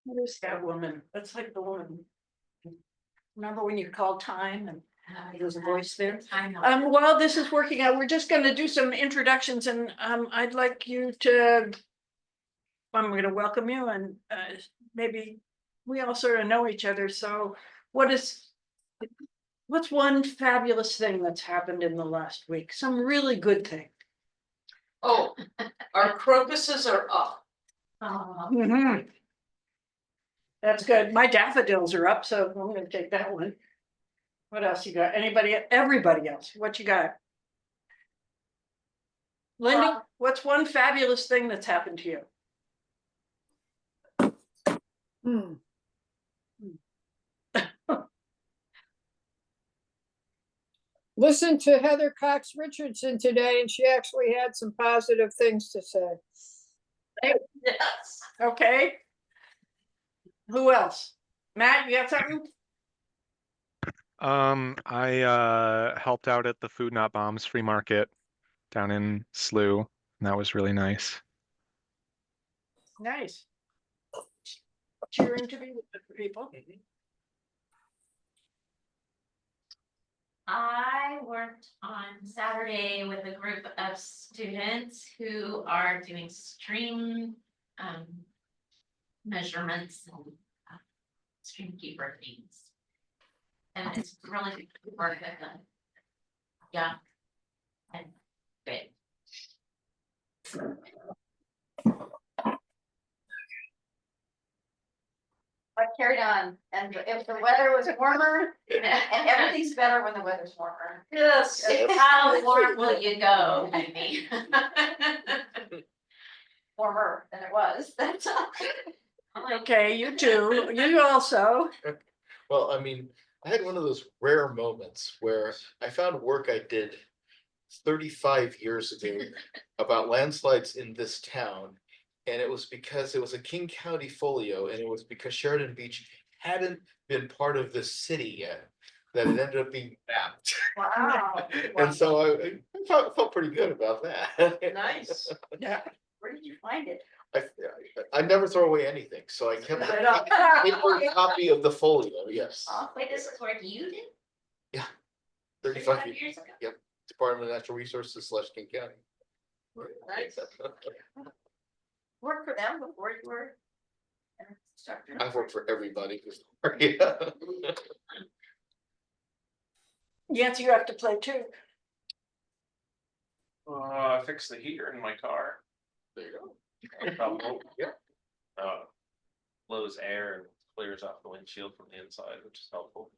What is that woman? That's like the woman. Remember when you called time and there's a voice there? While this is working out, we're just gonna do some introductions and I'd like you to. I'm gonna welcome you and maybe we all sort of know each other, so what's one fabulous thing that's happened in the last week? Some really good thing. Oh, our crocuses are up. Mhm. That's good. My daffodils are up, so I'm gonna take that one. What else you got? Everybody else, what you got? Linda, what's one fabulous thing that's happened to you? Listen to Heather Cox Richardson today, and she actually had some positive things to say. Yes. Okay. Who else? Matt, you got something? I helped out at the Food Not Bombs free market down in SLU, and that was really nice. Nice. Cheering to be with the people. I worked on Saturday with a group of students who are doing stream measurements and stream keeper things. And it's really good work at them. Yeah. And great. I carried on, and if the weather was warmer, and everything's better when the weather's warmer. Yes. How warm will you go, Amy? Warmer than it was, that's all. Okay, you too. You also. Well, I mean, I had one of those rare moments where I found work I did 35 years ago about landslides in this town. And it was because it was a King County folio, and it was because Sheridan Beach hadn't been part of the city yet, that it ended up being mapped. Wow. And so I felt pretty good about that. Nice. Yeah. Where did you find it? I never throw away anything, so I kept a paper copy of the folio, yes. Oh, wait, this is work you did? 35 years years, ago? yep, Department of Natural Resources / King County. Nice. Worked for them before you were an instructor? I've worked for everybody. Yeah. Yes, you have to play too. I fixed the heater in my car. There you go. Probably. Yeah. Blows air and clears off the windshield from the inside, which is helpful.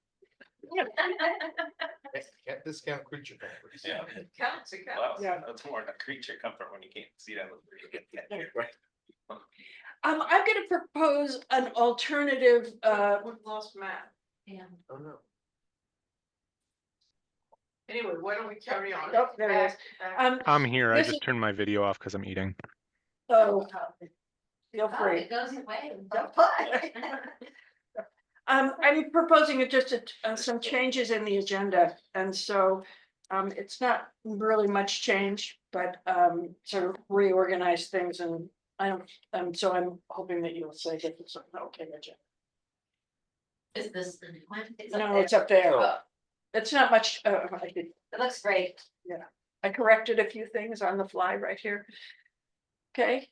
Can't discount creature comforts. Yeah. It counts, it counts. Well, Yeah. that's more than a creature comfort when you can't see down the Right. I'm gonna propose an alternative, We've lost Matt. Yeah. Oh, no. Anyway, why don't we carry on? oh, there it is. I'm here. I This just is- turned my video off because I'm eating. Oh, feel Oh, free. it goes away. I'm proposing some changes in the agenda, and so it's not really much change, but sort of reorganize things, and so I'm hoping that you'll say that it's an okay agenda. Is this the new one? No, it's up there. Oh. It's not much. It looks great. I corrected a few things on the fly right here. Okay,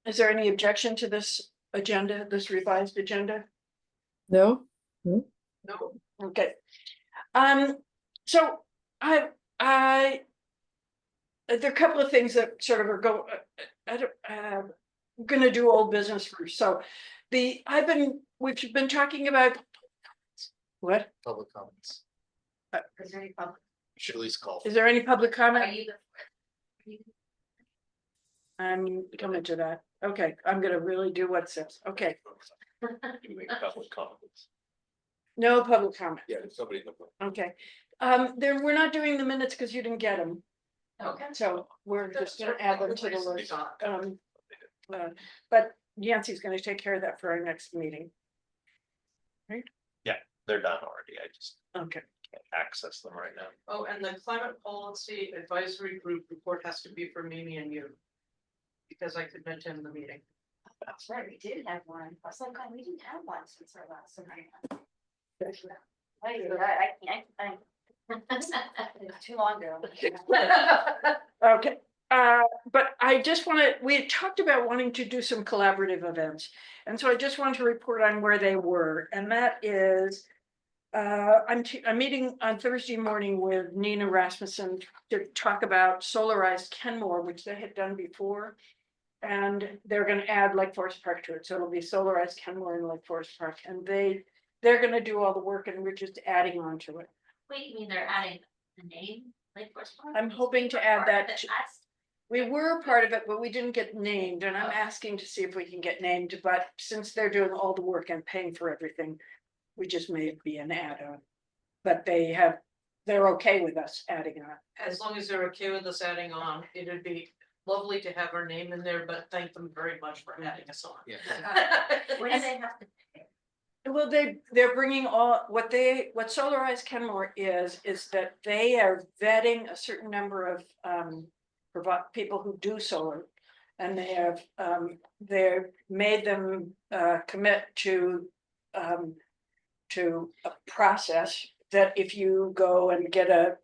is there any objection to this agenda, this revised agenda? No? No. Okay. So there are a couple of things that sort of are I'm gonna do old business first. So we've been talking about what? Public comments. Is there any public? Should at least call. Is there any public Are comment? you I'm coming to that. Okay, I'm gonna really do what says. Okay, You make public comments. no public comment. Yeah, there's somebody in the room. Okay. We're not doing the minutes because you didn't get them. Okay. So we're just gonna add them to the list. But Yancey's gonna take care of that for our next meeting. They're done already. I just Okay. can't access them right now. Oh, and the climate policy advisory group report has to be for Mimi and you. Because I couldn't attend the meeting. That's right, we did have one. I was like, God, we didn't have one since our last meeting. It's too long ago. Okay, but I just want to, we had talked about wanting to do some collaborative events. And so I just wanted to report on where they were, and that is, I'm meeting on Thursday morning with Nina Rasmussen to talk about solarized Kenmore, which they had done before. And they're gonna add Lake Forest Park to it, so it'll be solarized Kenmore and Lake Forest Park, and they're gonna do all the work and we're just adding on to it. Wait, you mean they're adding the name, Lake Forest Park? I'm hoping to add Part of that it, to- that's- We were a part of it, but we didn't get named, and I'm asking to see if we can get named, but since they're doing all the work and paying for everything, we just may be an add-on. But they're okay with us adding on. As long as they're okay with us adding on, it'd be lovely to have our name in there, but thank them very much for adding us on. Yeah. What do they have to pay? Well, they're bringing all, what Solarized Kenmore is that they are vetting a certain number of, people who do solar. And they have, they're made them, commit to a process that if you go and get a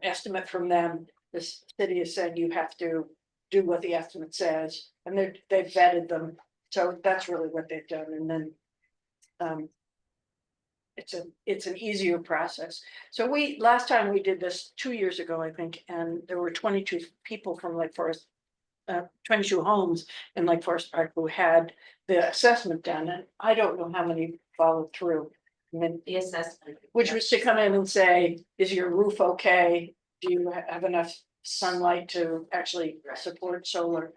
estimate from them, the city is saying you have to do what the estimate says, and they've vetted them. So that's really what they've done, and then it's an easier process. So last time we did this 2 years ago, I think, and there were 22 people from Lake Forest, 22 homes in Lake Forest Park who had the assessment done, and I don't know how many followed through. I mean, The assessment. which was to come in and say, is your roof okay? Do you have enough sunlight to actually support solar?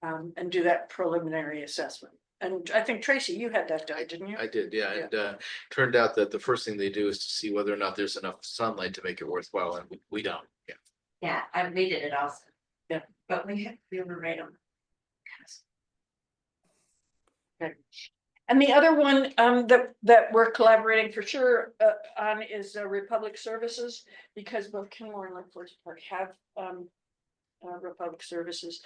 And do that preliminary assessment. And I think Tracy, you had that done, didn't you? I did, yeah, and turned out that the first thing they do is to see whether or not there's enough sunlight to make it worthwhile, and we don't, yeah. Yeah, I redid it also. Yeah. But we overrate them. And the other one that we're collaborating for sure on is Republic Services, because both Kenmore and Lake Forest Park have Republic Services.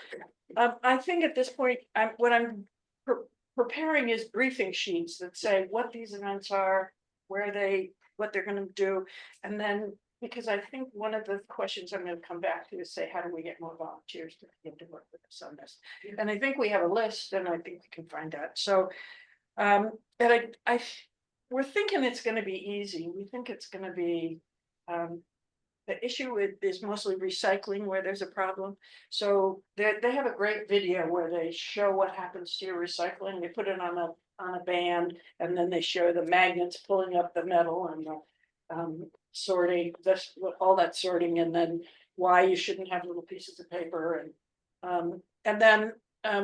I think at this point, what I'm preparing is briefing sheets that say what these events are, what they're gonna do. And then, because I think one of the questions I'm gonna come back to is say, how do we get more volunteers to begin to work with us on this? And I think we have a list, and I think we can find out. So, and we're thinking it's gonna be easy. We think it's gonna be, the issue is mostly recycling where there's a problem. So they have a great video where they show what happens to your recycling. They put it on a band, and then they show the magnets pulling up the metal and the sorting, all that sorting, and then why you shouldn't have little pieces of paper. And then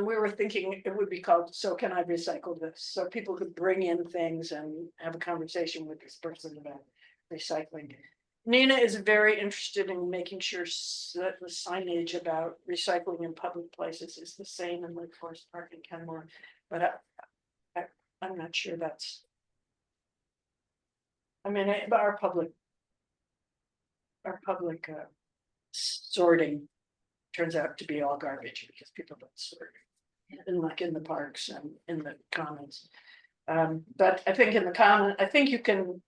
we were thinking it would be called "So Can I Recycle This?" So people could bring in things and have a conversation with this person about recycling. Nina is very interested in making sure that the signage about recycling in public places is the same in Lake Forest Park and Kenmore, but I'm not sure that's. I mean, our public sorting turns out to be all garbage because people don't sort. And like in the parks and in the commons. But I think in the common, I think you can.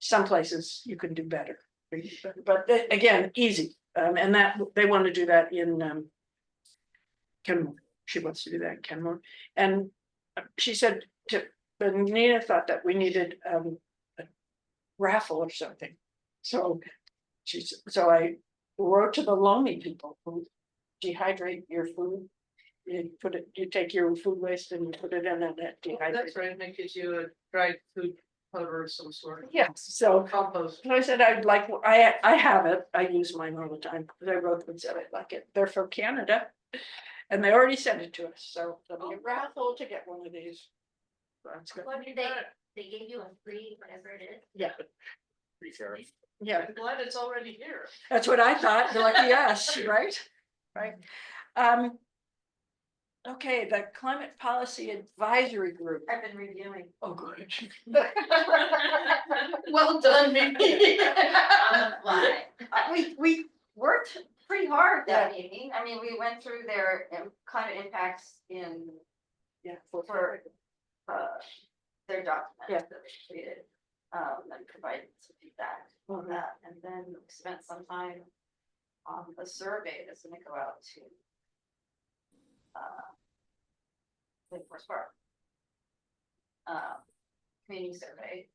Some places you can do better, but again, easy. And that they want to do that in Kenmore. She wants to do that in Kenmore. And she said but Nina thought that we needed a raffle or something. So I wrote to the Loamy people who dehydrate your food. You take your food waste and you put it in and it dehydrates. That's right, and it gives you a dried food powder of some sort. Yes, so Compost. I said, I have it, I use mine all the time, because I wrote them and said I like it, they're from Canada. And they already sent it to us, so there'll be a raffle to get one of these. That's good. What did they gave you a free, whatever it is? Yeah, Pretty fair. yeah, I'm glad it's already here. that's what I thought, lucky us, right? Right. Okay, the Climate Policy Advisory Group. I've been reviewing. Oh, good. Well done, Nikki. On the fly. We worked pretty hard that meeting. I mean, we went through their climate impacts in, Yeah. for, their document Yeah. that they created. And provided some feedback on Mhm. that, and then we spent some time on a survey that's gonna go out to Lake Forest Park. Community survey.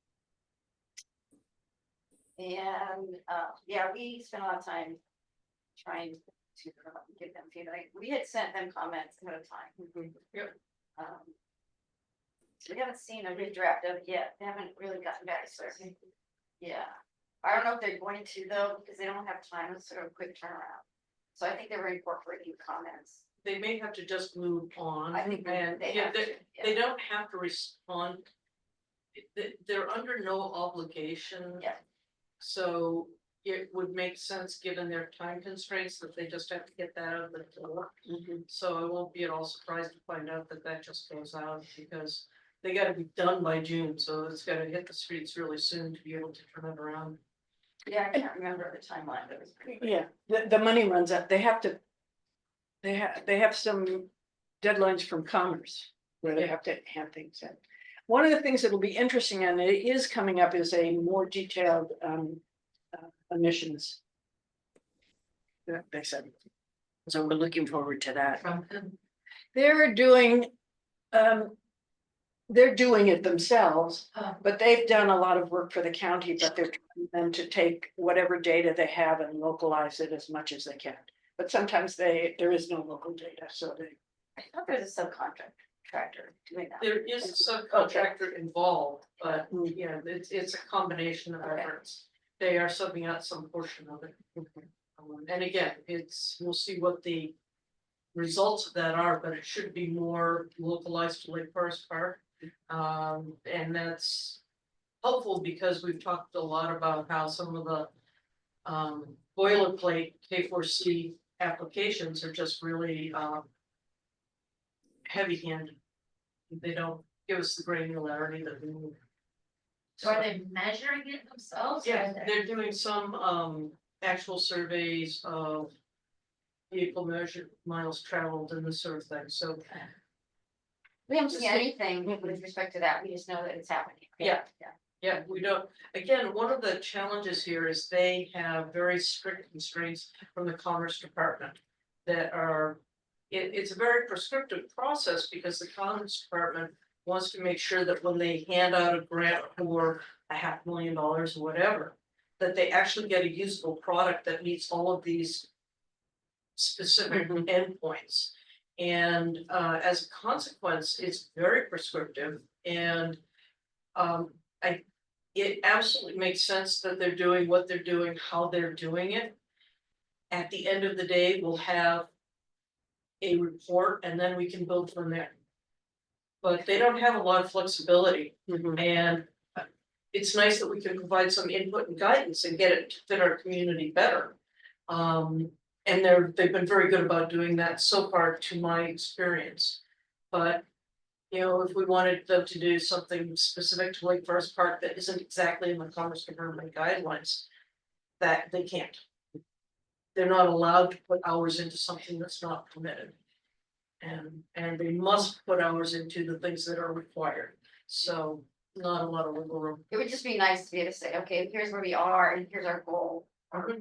And, yeah, we spent a lot of time trying to give them feedback. We had sent them comments ahead of time. Yep. So we haven't seen a redraft of it yet. They haven't really gotten back to us. Yeah. I don't know if they're going to though, because they don't have time. It's sort of a quick turnaround. So I think they were incorporating comments. They may have to just move on. I think And they yeah, have to, yeah. they don't have to respond. They're under no obligation. Yeah. So it would make sense, given their time constraints, that they just have to get that out of the door. So I won't be at all surprised to find out that that just goes out, because they gotta be done by June, so it's gotta hit the streets really soon to be able to turn it around. Yeah, I can't remember the timeline, but it was pretty quick. Yeah, the money runs out. They have to. They have some deadlines from Commerce where they have to hand things in. One of the things that'll be interesting, and it is coming up, is a more detailed emissions. That they said. So we're looking forward to that. From them. They're doing it themselves, but they've done a lot of work for the county, but they're trying them to take whatever data they have and localize it as much as they can. But sometimes there is no local data, so they. I thought there was a subcontractor doing that. There is a subcontractor involved, but Mm. yeah, it's a combination of Okay. efforts. They are subbing out some portion of it. And again, we'll see what the results of that are, but it should be more localized to Lake Forest Park. And that's helpful because we've talked a lot about how some of the boilerplate K4C applications are just really heavy-handed. They don't give us the granularity that we need. So are they measuring it themselves? or Yeah, is it- they're doing some actual surveys of vehicle measured miles traveled and this sort of thing, so. We haven't seen anything with respect to that. We just know that it's happening. Yeah. Yeah, we don't, again, one of the challenges here is they have very strict constraints from the Commerce Department. That are, it's a very prescriptive process because the Commerce Department wants to make sure that when they hand out a grant for $500,000 or whatever. That they actually get a usable product that meets all of these specific endpoints. And as a consequence, it's very prescriptive and it absolutely makes sense that they're doing what they're doing, how they're doing it. At the end of the day, we'll have a report and then we can build from there. But they don't have a lot of flexibility and it's nice that we can provide some input and guidance and get it to fit our community better. And they've been very good about doing that so far, to my experience. But you know, if we wanted them to do something specific to Lake Forest Park that isn't exactly in the Commerce Department guidelines, that they can't. They're not allowed to put hours into something that's not permitted. And they must put hours into the things that are required, so not a lot of wiggle room. It would just be nice to be able to say, okay, here's where we are and here's our goal. Or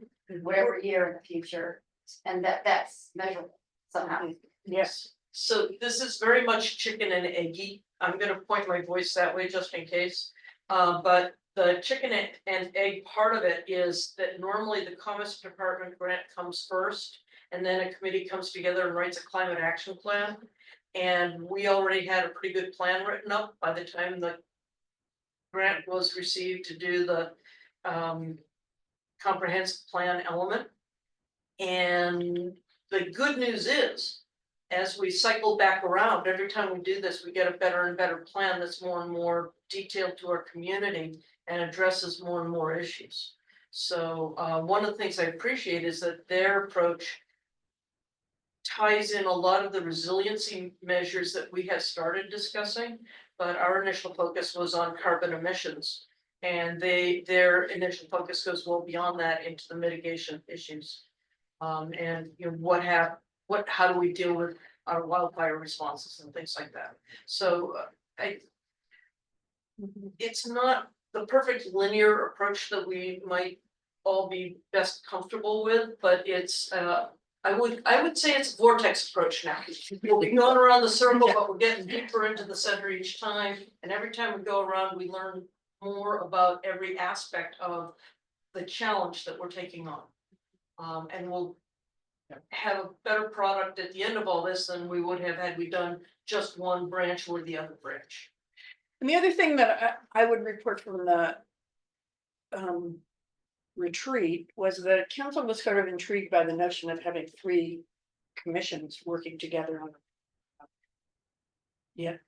whatever year in the future, and that's measurable somehow. Yes. So this is very much chicken and eggy. I'm gonna point my voice that way just in case. But the chicken and egg part of it is that normally the Commerce Department grant comes first. And then a committee comes together and writes a climate action plan. And we already had a pretty good plan written up by the time the grant was received to do the comprehensive plan element. And the good news is, as we cycle back around, every time we do this, we get a better and better plan that's more and more detailed to our community and addresses more and more issues. So one of the things I appreciate is that their approach ties in a lot of the resiliency measures that we have started discussing, but our initial focus was on carbon emissions. And their initial focus goes well beyond that into the mitigation issues. And you know, how do we deal with our wildfire responses and things like that. So it's not the perfect linear approach that we might all be best comfortable with, but it's I would say it's a vortex approach now. We'll be going around the circle, but we're getting deeper into the center each time, and every time we go around, we learn more about every aspect of the challenge that we're taking on. And we'll have a better product at the end of all this than we would have had we done just one branch or the other branch. And the other thing that I would report from the retreat was the council was sort of intrigued by the notion of having 3 commissions working together on. Yet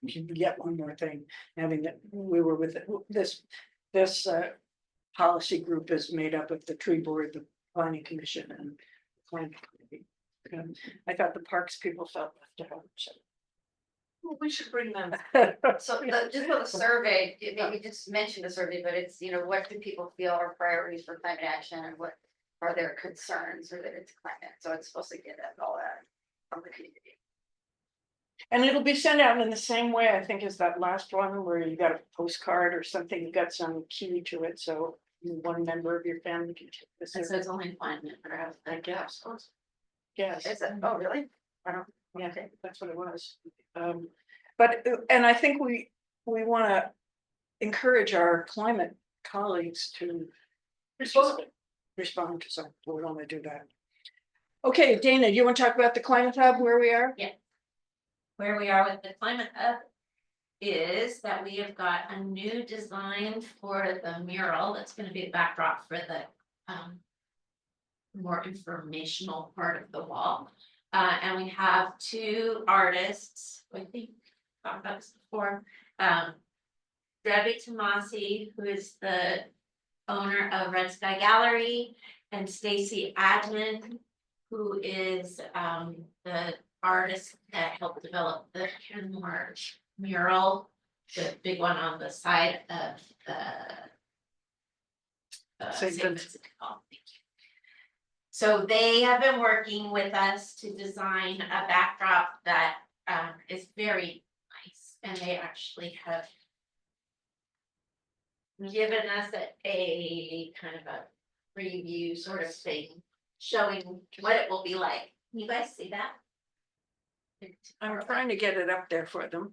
one more thing, having that we were with this policy group is made up of the tree board, the planning commission, and the planning committee. I thought the parks people felt left out. So. Well, we should bring them. So just for the survey, you just mentioned the survey, but it's, you know, what do people feel are priorities for climate action and what are their concerns related to climate? So it's supposed to get at all that from the community. And it'll be sent out in the same way, I think, as that last one where you got a postcard or something, you got some key to it, so one member of your family can take this. It says only climate, but I guess. Yes. Is it? Oh, really? I don't. Yeah, that's what it was. But, and I think we want to encourage our climate colleagues to respond to some, we want to do that. Okay, Dana, you want to talk about the climate hub, where we are? Yeah. Where we are with the climate hub is that we have got a new design for the mural that's gonna be a backdrop for the more informational part of the wall. And we have 2 artists, I think, talked about this before. Debbie Tomasi, who is the owner of Red Sky Gallery, and Stacy Admin, who is the artist that helped develop the Kenmore mural, the big one on the side of the St. St. Vincent. Vincent de Paul. Thank you. So they have been working with us to design a backdrop that is very nice, and they actually have given us a kind of a preview sort of thing, showing what it will be like. Can you guys see that? I'm trying to get it up there for them.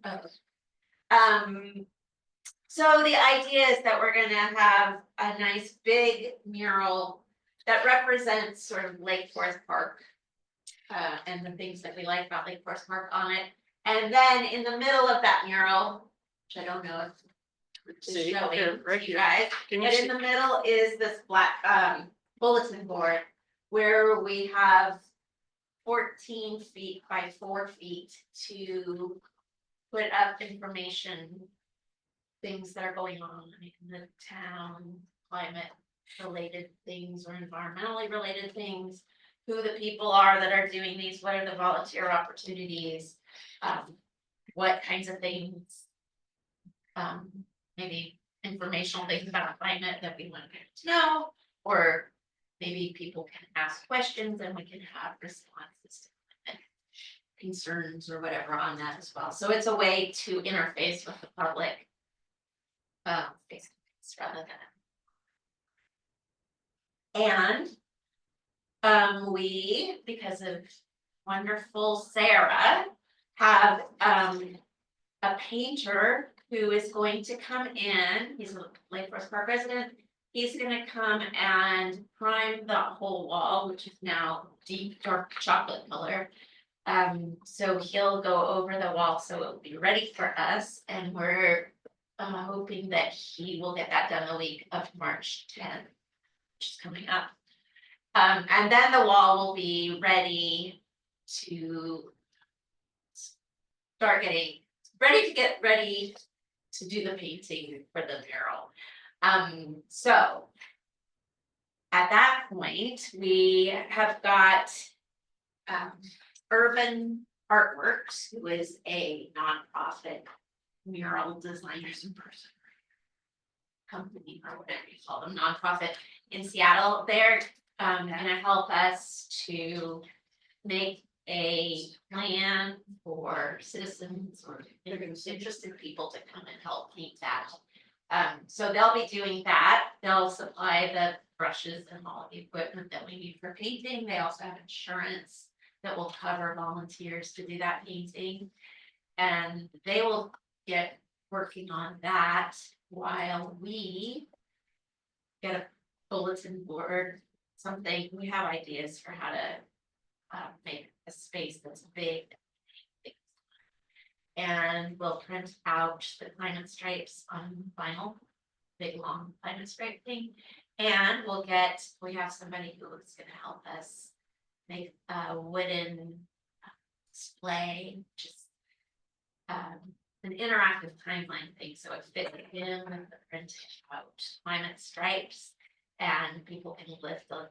So the idea is that we're gonna have a nice big mural that represents sort of Lake Forest Park. And the things that we like about Lake Forest Park on it. And then in the middle of that mural, which I don't know if it's See, showing here, right to you here. guys, Can you but see? in the middle is this black bulletin board where we have 14 feet by 4 feet to put up information, things that are going on in the town, climate related things or environmentally related things, who the people are that are doing these, what are the volunteer opportunities, what kinds of things, maybe informational things about climate that we want to know, or maybe people can ask questions and we can have responses to climate concerns or whatever on that as well. So it's a way to interface with the public face to face rather than. And we, because of wonderful Sarah, have a painter who is going to come in. He's a Lake Forest Park resident. He's gonna come and prime the whole wall, which is now deep dark chocolate color. So he'll go over the wall, so it'll be ready for us, and we're hoping that he will get that done the week of March 10th, which is coming up. And then the wall will be ready to start getting ready to do the painting for the mural. So at that point, we have got Urban Artworks, who is a nonprofit mural designers in person company or whatever you call them, nonprofit in Seattle. They're gonna help us to make a plan for citizens or interested people to come and help paint that. So they'll be doing that. They'll supply the brushes and all the equipment that we need for painting. They also have insurance that will cover volunteers to do that painting. And they will get working on that while we get a bulletin board, something, we have ideas for how to make a space that's big. And we'll print out the climate stripes on vinyl, big long climate stripe thing. And we have somebody who is gonna help us make a wooden display, just an interactive timeline thing, so it fits in with the printed out climate stripes. And people can lift a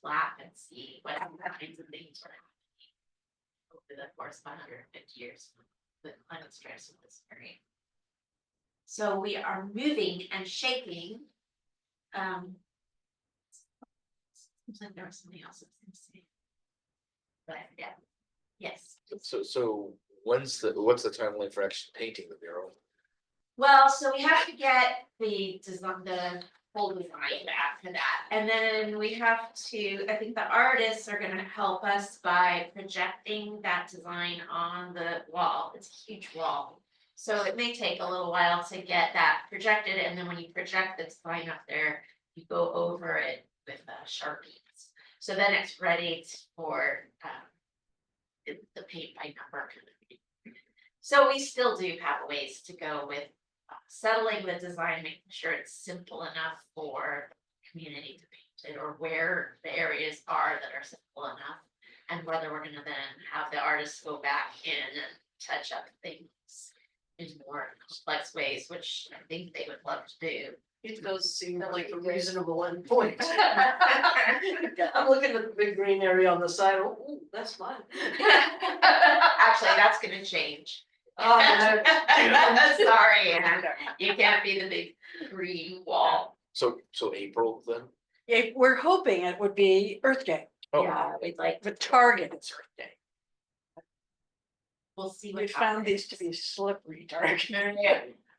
flap and see what kinds of things are happening over the course of 150 years with climate stripes in this area. So we are moving and shaking. Seems like there was something else I was gonna say. But yeah, yes. So what's the timeline for actually painting the mural? Well, so we have to get the design, the whole design back to that. And then we have to, I think the artists are gonna help us by projecting that design on the wall. It's a huge wall. So it may take a little while to get that projected, and then when you project the design up there, you go over it with Sharpies. So then it's ready for the paint by number kind of thing. So we still do have a ways to go with settling the design, making sure it's simple enough for the community to paint it, or where the areas are that are simple enough, and whether we're gonna then have the artists go back in and touch up things in more complex ways, which I think they would love to do. It does seem like a reasonable endpoint. I'm looking at the big green area on the side, oh, ooh, that's mine. Actually, that's gonna change. Oh, that's- Sorry, Anne, you can't be the big green wall. So April then? Yeah, we're hoping it would be Earth Day, Oh, Yeah, we'd like, the target is Earth Day. we'll see We what found these happens. to be slippery targets.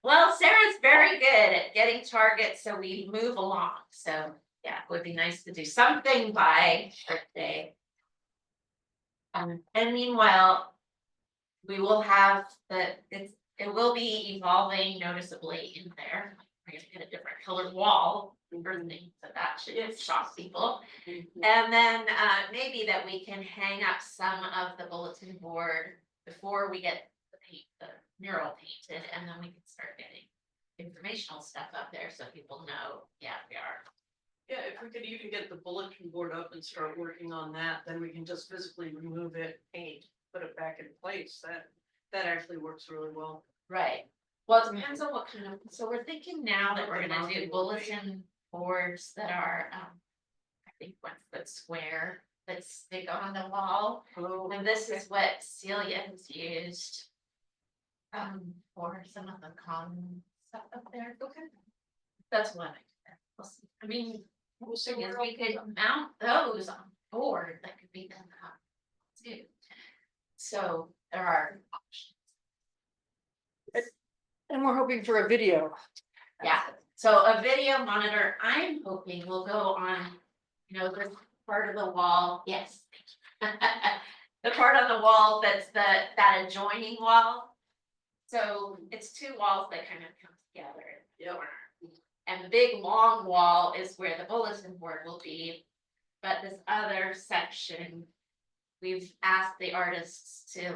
Well, Sarah's very good at getting targets, so we move along, so yeah, it would be nice to do something by Earth Day. And meanwhile, we will have it will be evolving noticeably in there. We're gonna get a different colored wall for things, so that should shock people. And then maybe that we can hang up some of the bulletin board before we get the mural painted, and then we can start getting informational stuff up there so people know, yeah, we are. Yeah, if we could even get the bulletin board up and start working on that, then we can just physically remove it, paint, put it back in place. That actually works really well. Right. Well, it depends on what kind of, so we're thinking now that we're gonna do bulletin boards that are, I think 1 foot square, that stick on the wall. Oh, And this is what Celia has used for some of the common stuff up there. Okay. That's one. We'll see. I mean, we'll see thing is, where we could mount those on board that could be done too. So there are options. And we're hoping for a video. Yeah, so a video monitor, I'm hoping will go on, this part of the wall, yes. The part on the wall that's that adjoining wall. So it's 2 walls that kind of come together in the corner. And the big long wall is where the bulletin board will be. But this other section, we've asked the artists to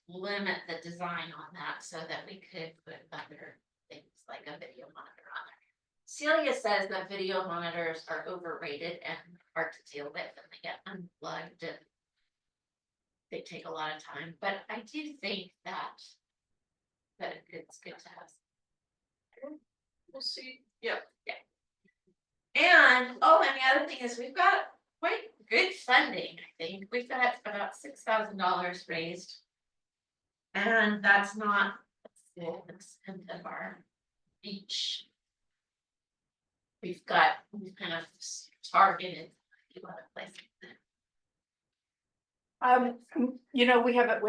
limit the design on that so that we could put other things like a video monitor on there. Celia says that video monitors are overrated and hard to deal with, and they get unplugged and they take a lot of time, but I do think that it's good to have. we'll see. Yeah. And, oh, and the other thing is we've got quite good funding, I think. We've got about $6,000 raised. And that's not the full extent of our beach. We've kind of targeted do other places. You know, we have a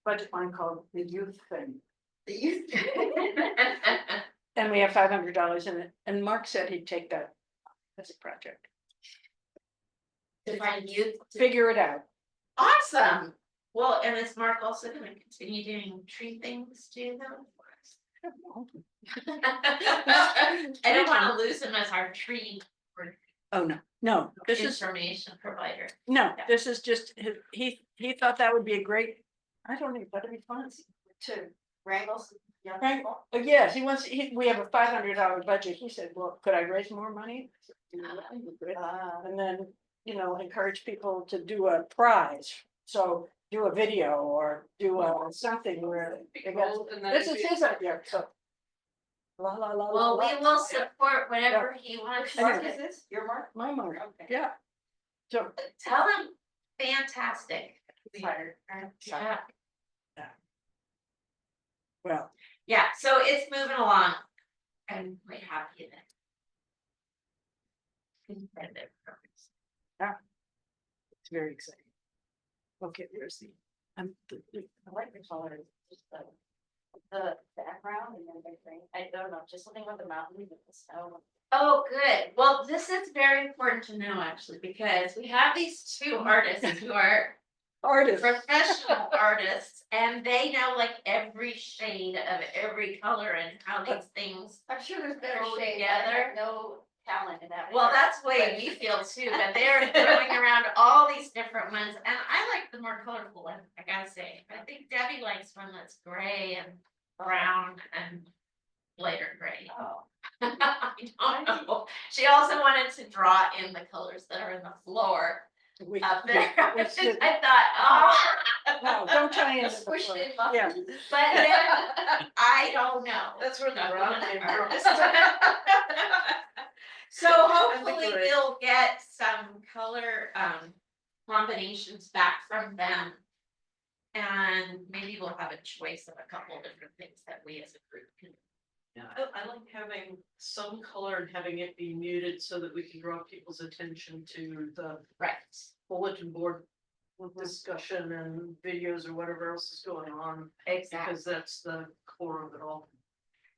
budget line called the youth thing, The youth. and we have $500 in it, and Mark said he'd take that as a project. To find youth. Figure it out. Awesome. Well, and is Mark also gonna continue doing tree things too though? I don't wanna lose him as our tree Oh, no, this is, information provider. no, this is just, he thought that would be a great, I don't know, that'd be fun. To wrangle some young Right. people. Yes, we have a $500 budget. He said, well, could I raise more money? And then, you know, encourage people to do a prize. So do a video or do something where they got, this is his idea, so. La, la, la, la, Well, la. we will support whatever he wants. Mark, to is do. this your mark? My mark, Okay. yeah. So, Tell him, fantastic. Fired. Yeah, well, yeah, so it's moving along. I'm quite happy that. Competitive purpose. it's very exciting. Okay, where's the, I like the color, just the background and then the green. I don't know, just something with the mountains and the snow. Oh, good. Well, this is very important to know actually, because we have these two artists who are artist. professional artists, and they know like every shade of every color and how these things. I'm sure there's better Go shades. together. I have no talent in that. Well, regard. that's the way we feel too, but they're throwing around all these different ones, and I like the more colorful one, I gotta say. I think Debbie likes one that's gray and brown and lighter gray. Oh. I don't know. She also wanted to draw in the colors that are in the floor We- up there. we I should- thought, oh. No, don't tie into the Squished floor. in Yeah. muffins. But then, I don't know. That's where the Not brown one came of from. ours. So hopefully great. we'll get some color combinations back from them. And maybe we'll have a choice of a couple different things that we as a group can. Yeah, I like having some color and having it be muted so that we can draw people's attention to the Right. bulletin board discussion and videos or whatever else is going on, Exactly. because that's the core of it all.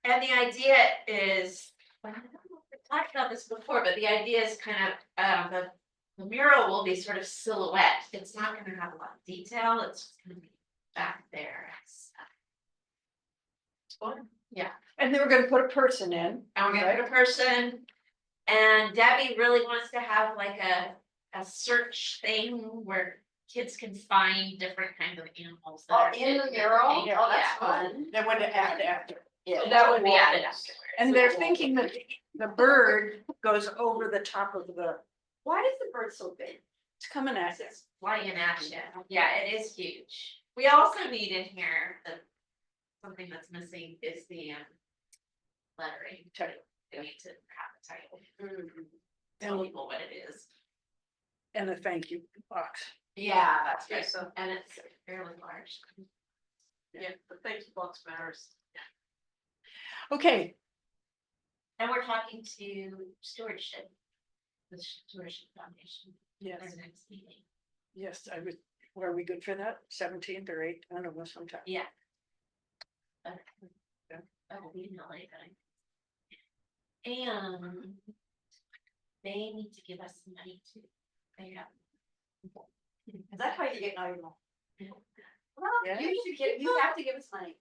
And the idea is, well, I don't know if we talked about this before, but the idea is kind of, the mural will be sort of silhouette. It's not gonna have a lot of detail, it's just gonna be back there. It's fun. And they were gonna put a person in. And we're gonna put a person, and Debbie really wants to have like a search thing where kids can find different kinds of animals that Oh, are in the mural? Yeah. Oh, that's fun. They went to add after. So that would be added afterwards. And they're thinking that the bird goes over the top of the, Why is the bird so big? it's coming at you. Flying at you. Yeah, it is huge. We also need in here the, something that's missing is the lettering. Title. We need to have a title. Tell people what it is. And a thank you box. Yeah, that's Yeah, right. so- And it's fairly large. Yeah, the thank you box matters. Okay, And we're talking to stewardship. The Stewardship Foundation. yes, Our next meeting. yes, I would, were we good for that? 17th or 8th? I don't know, sometime. Yeah. Yeah. That will be in LA then. And they need to give us some money too. They have. Is that how you get valuable? Well, Yeah. you have to give us money.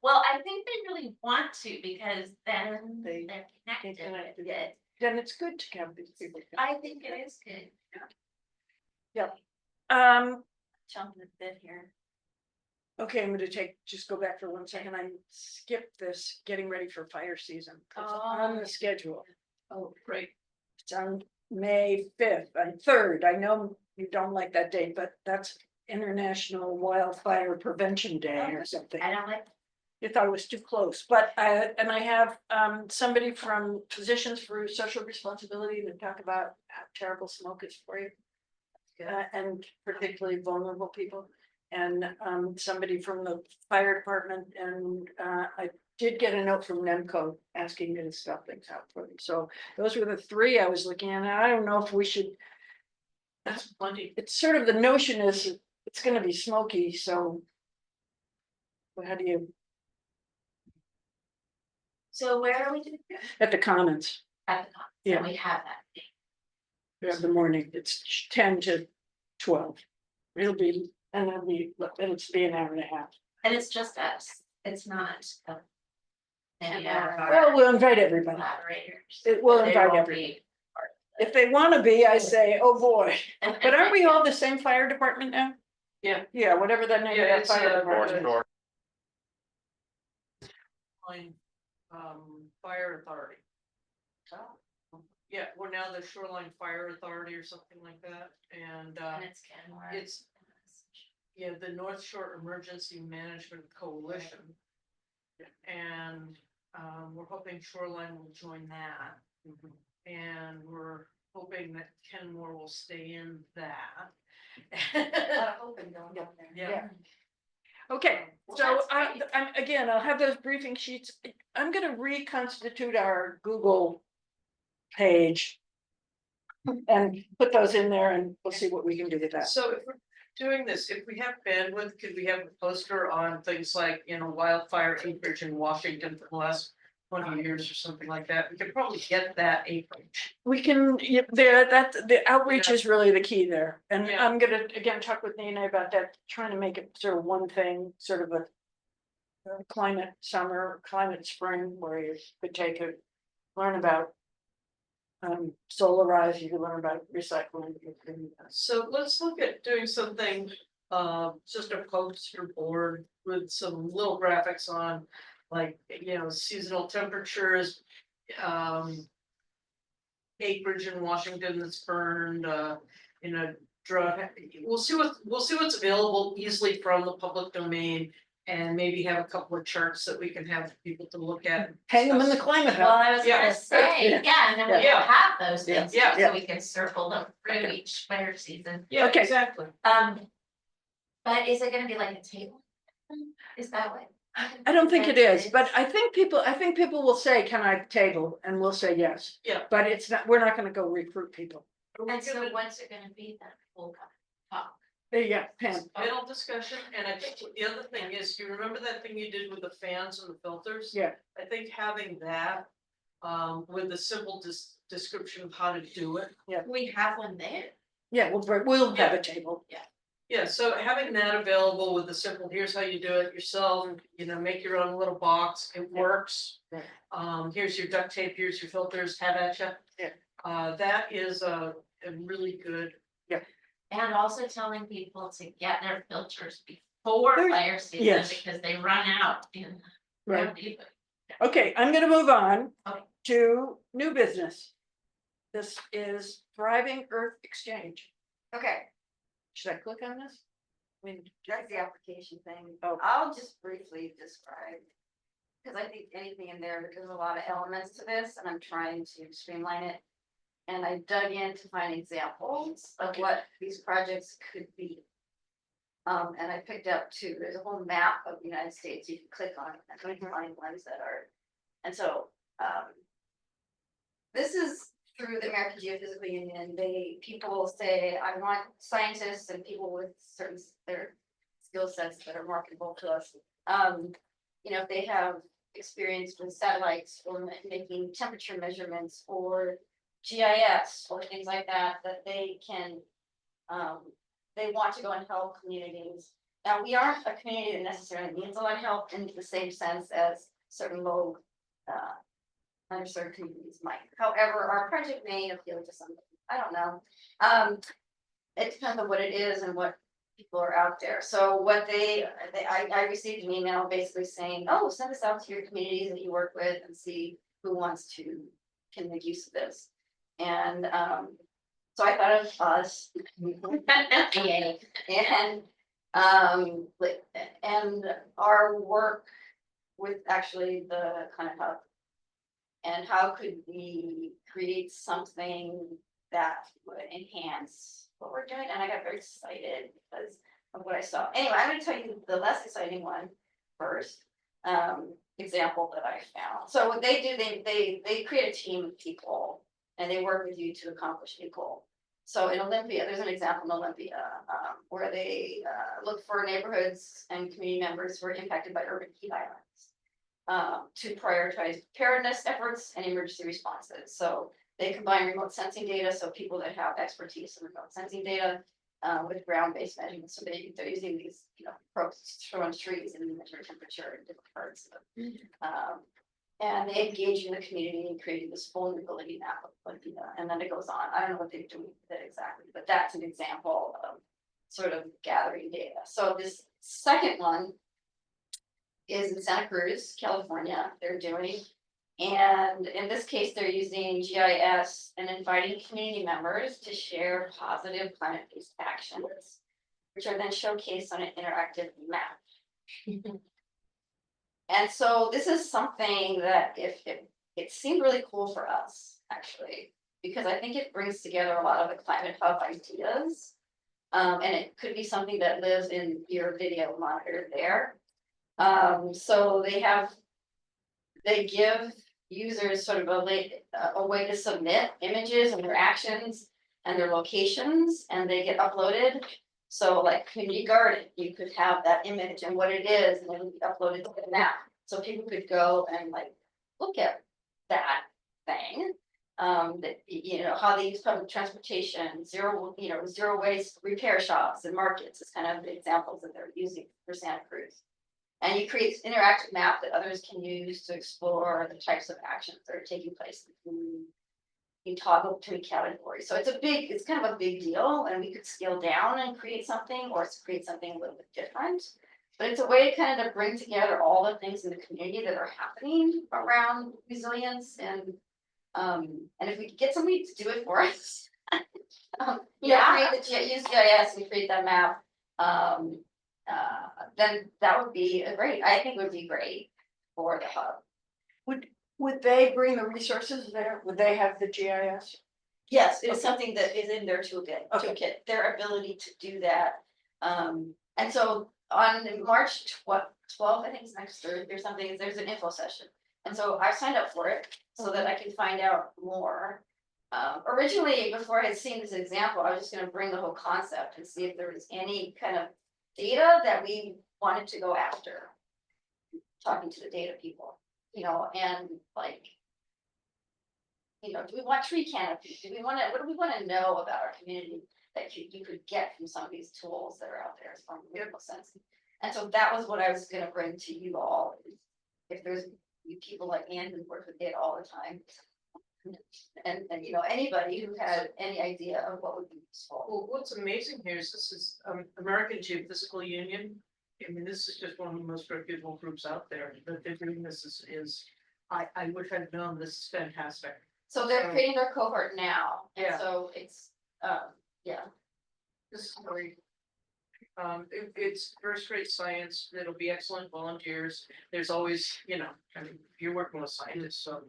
Well, I think they really want to because then They- they're connected connected. with it. Then it's good to have these people. I think it is good. Jumping a bit here. Okay, I'm gonna just go back for 1 second. I skipped this, getting ready for fire season. It's on the schedule. Oh, Great. It's on May 5th and 3rd. I know you don't like that date, but that's International Wildfire Prevention Day or something. I don't like, You thought it was too close, but I have somebody from Physicians for Social Responsibility to talk about how terrible smoke is for you. And particularly vulnerable people. and somebody from the fire department, and I did get a note from Nemco asking me to stuff things out for them. So those were the three I was looking at. And I don't know if we should, That's plenty. it's sort of the notion is it's gonna be smoky, so how do you, So where are we doing? at the Commons, At the top, Yeah. so we have that. we have the morning, it's 10 to 12. It'll be, and it'll be an hour and a half. And it's just us, it's not. Any of our Well, we'll invite everybody. collaborators. It will They invite won't everybody. be part If they wanna be, I say, oh boy, of it. but aren't we all the same fire department now? Yeah. Yeah, whatever the name of Yeah, that it's, fire Door department to is. door. Line, fire authority. Yeah, we're now the Shoreline Fire Authority or something like that, and And it's Kenmore. it's, yeah, the North Shore Emergency Management Coalition. And we're hoping Shoreline will join that. And we're hoping that Kenmore will stay in that. Yeah. Okay, Well, so that's great. I'm, again, I'll have those briefing sheets. I'm gonna reconstitute our Google page. And put those in there and we'll see what we can do with that. So if we're doing this, if we have bandwidth, could we have a poster on things like, wildfire acreage in Washington for the last 20 years or something like that? We could probably get that acreage. We can, the outreach is really the key there. And Yeah. I'm gonna, again, talk with Nina about that, trying to make it sort of one thing, sort of a climate summer, climate spring, where you could take a, learn about solarize, you can learn about recycling. You can, So let's look at doing something, just a poster board with some little graphics on, like, seasonal temperatures. Acreage in Washington that's burned, drug, we'll see what's available easily from the public domain. And maybe have a couple of charts that we can have people to look at. and hang them in the discuss. climate Well, hub. I was Yeah. gonna say, Yeah. yeah, and then we Yeah. have those things, too, Yeah. so we can circle them through Okay. each fire season. Yeah, Okay. exactly. But is it gonna be like a table? Is that what? I don't think it is, but I think people will say, can I table? And we'll say yes. Yeah. But it's not, we're not gonna go recruit people. And so what's it gonna be then? We'll come talk. Yeah, Pam. Panel discussion, and I think the other thing is, you remember that thing you did with the fans and the filters? Yeah. I think having that, with a simple description of how to do it. We have one there. Yeah, we'll have a table. Yeah, so having that available with the simple, here's how you do it yourself, make your own little box, it works. Right. Here's your duct tape, here's your filters, have at ya. Yeah. That is a really good. And also telling people to get their filters before There's- fire season, yes. because they run out in. Right. Okay, I'm gonna move on Okay. to new business. This is Thriving Earth Exchange. Okay, Should I click on this? I mean, that's the application thing. Oh. I'll just briefly describe. Because I think anything in there, there's a lot of elements to this and I'm trying to streamline it. And I dug in to find examples of what these projects could be. And I picked up there's a whole map of the United States you can click on and you can find ones that are. And so, this is through the American Geophysical Union. People say, I want scientists and people with certain, their skill sets that are marketable to us. If they have experience with satellites or making temperature measurements or GIS or things like that, that they can, they want to go and help communities. Now, we aren't a community that necessarily needs a lot of help in the same sense as certain low, underserved communities might. However, our project may appeal to some, I don't know. It depends on what it is and what people are out there. So what I received an email basically saying, oh, send this out to your communities that you work with and see who can make use of this. And so I thought of us. Yay. And our work with actually the Climate Hub. And how could we create something that would enhance what we're doing? And I got very excited because of what I saw. Anyway, I'm gonna tell you the less exciting one first. Example that I found. So what they do, they create a team of people and they work with you to accomplish a goal. So in Olympia, there's an example in Olympia, where they look for neighborhoods and community members who are impacted by urban heat islands. To prioritize preparedness efforts and emergency responses. So they combine remote sensing data, so people that have expertise in remote sensing data, with ground-based measurements, so they're using these, probes to on trees and measure temperature in different parts of. And they engage in the community in creating this vulnerability map of Olympia, and then it goes on. I don't know what they're doing with it exactly, but that's an example of sort of gathering data. So this second one is in Santa Cruz, California, they're doing. And in this case, they're using GIS and inviting community members to share positive climate-based actions, which are then showcased on an interactive map. And so this is something that if it seemed really cool for us, actually, because I think it brings together a lot of the climate hub ideas. And it could be something that lives in your video monitor there. So they give users sort of a way to submit images and their actions and their locations, and they get uploaded. So like community garden, you could have that image and what it is, and it would be uploaded to the map. So people could go and like look at that thing. That, how they use public transportation, zero waste repair shops and markets is kind of the examples that they're using for Santa Cruz. And you create an interactive map that others can use to explore the types of actions that are taking place in the community. You toggle between categories. So it's kind of a big deal, and we could scale down and create something or create something a little bit different. But it's a way to kind of bring together all the things in the community that are happening around resilience, and if we could get somebody to do it for us, use GIS and create that map. Then that would be I think would be great for the hub. Would they bring the resources there? Would they have the GIS? Yes, it is Okay. something that is in their toolkit, their ability to do that. And so on March 12th, I think it's next Thursday or something, there's an info session. And so I signed up for it so that I can find out more. Originally, before I had seen this example, I was just gonna bring the whole concept and see if there was any kind of data that we wanted to go after. Talking to the data people, and like, do we want tree canopy? What do we want to know about our community that you could get from some of these tools that are out there from remote sensing? And so that was what I was gonna bring to you all. If there's people like Ann who work with data all the time. And anybody who had any idea of what would be useful. Well, what's amazing here is this is American Geophysical Union. I mean, this is just one of the most reputable groups out there. That they're doing this is I would have known this is fantastic. So they're creating their cohort now, and Yeah. so it's This is great. It's first rate science. It'll be excellent volunteers. There's always, you're working with scientists, so.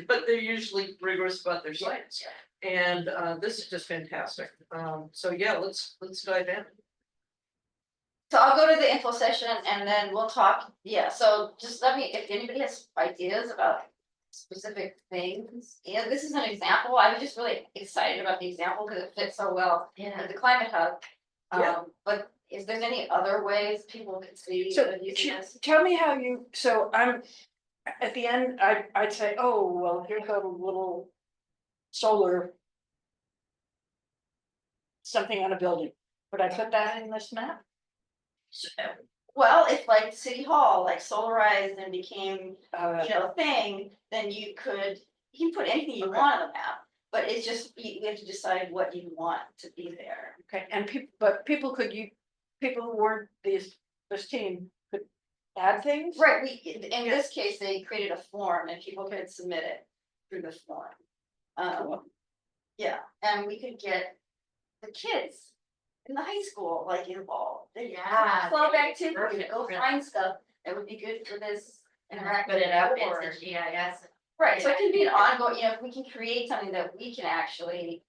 But they're usually rigorous about their science. And this is just fantastic. So yeah, let's dive in. So I'll go to the info session and then we'll talk. Yeah, so just let me, if anybody has ideas about specific things. This is an example. I was just really excited about the example because it fits so well with the climate hub. Yeah. But is there any other ways people could see So using this? tell me how so I'm, at the end, I'd say, oh, well, here's a little solar something on a building. Would I put that in this map? Well, if like City Hall, like solarized and became, Uh, a thing, then you can put anything you want on the map. But it's just, we have to decide what you want to be there. Okay, and people who weren't this team could add things? Right, in this case, they created a form and people could submit it through the form. Yeah, and we could get the kids in the high school like involved. Yeah, Club that'd be activity, perfect go for find stuff that would be good for this interactive. Put it up board. into GIS. Right, so it can be an ongoing, if we can create something that we can actually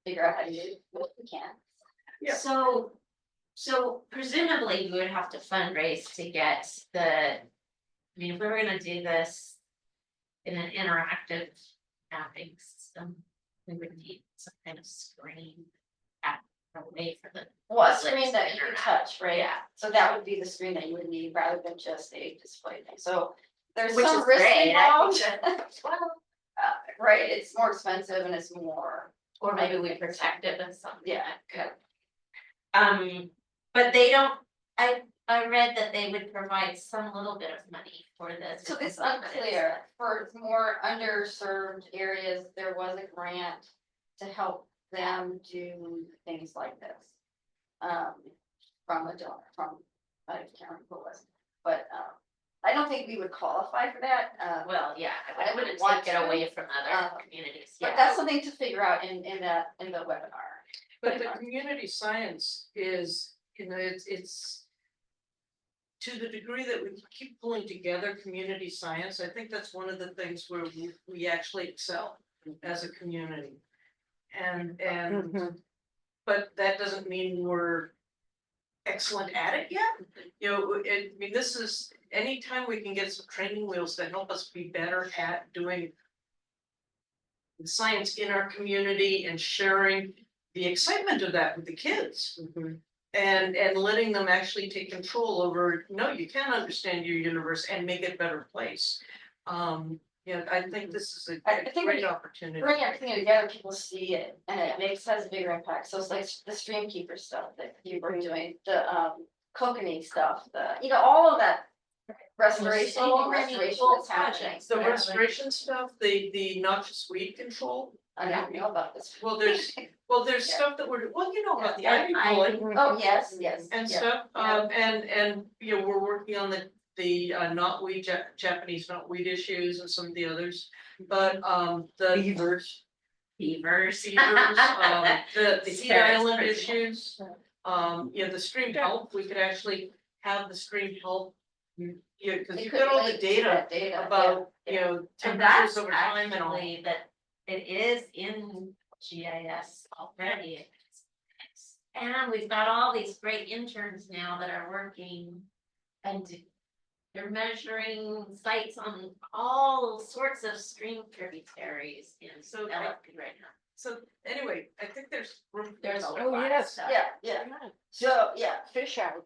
figure out how to do what we can. Yeah. So presumably we would have to fundraise to get the, I mean, if we were gonna do this in an interactive mapping system, we would need some kind of screen at a way for the. Well, a screen that you can Internet. touch, right? Yeah. So that would be the screen that you would need rather than just a display thing, so there's Which some is risk great, involved. I think Well, right, it's more expensive and it's more, Or maybe we protect it with something. yeah, that could. But they don't, I read that they would provide some little bit of money for this. so it's unclear, for more underserved areas, there was a grant to help them do things like this. From a donor, I can't remember who it was, but, I don't think we would qualify for that, Well, yeah, I I wouldn't wouldn't want take it to, away from other um, communities, but yeah. that's something to figure out in the webinar. But the community science is, it's. To the degree that we keep pulling together community science, I think that's one of the things where we actually excel as a community. And, Mhm. but that doesn't mean we're excellent at it yet. You know, I mean, this is, anytime we can get some training wheels that help us be better at doing the science in our community and sharing the excitement of that with the kids. And letting them actually take control over, no, you can understand your universe and make it a better place. Yeah, I think this is I a think when great you opportunity. Bring everything together, people see it and it has a bigger impact, so it's like the stream keeper stuff that you were doing, the kokanee stuff, all of that. Restoration, So many restoration cool that's happening. projects. The Yeah. restoration stuff, the noxious weed control, I don't know about this. well, there's Yeah. stuff that we're, well, you know about the Yeah, ivy I- pulling Oh, yes, yes. and yeah. stuff, Yeah. and, you know, we're working on the knotweed, Japanese knotweed issues and some of the others. But, the Beavers. Beavers. cedars, the heat Spirits, island for issues. You know, the stream help, we could actually have the stream help. Yeah, cause It you've could got all the link to data that data, about, yeah, you know, And that's temperatures over time and all. actually that it is in GIS already. And we've got all these great interns now that are working and they're measuring sites on all sorts of stream tributaries in So, LFP right now. So anyway, I think there's room. for There's a this. Oh, lot of yes. stuff. Yeah, so, yeah, Fish out.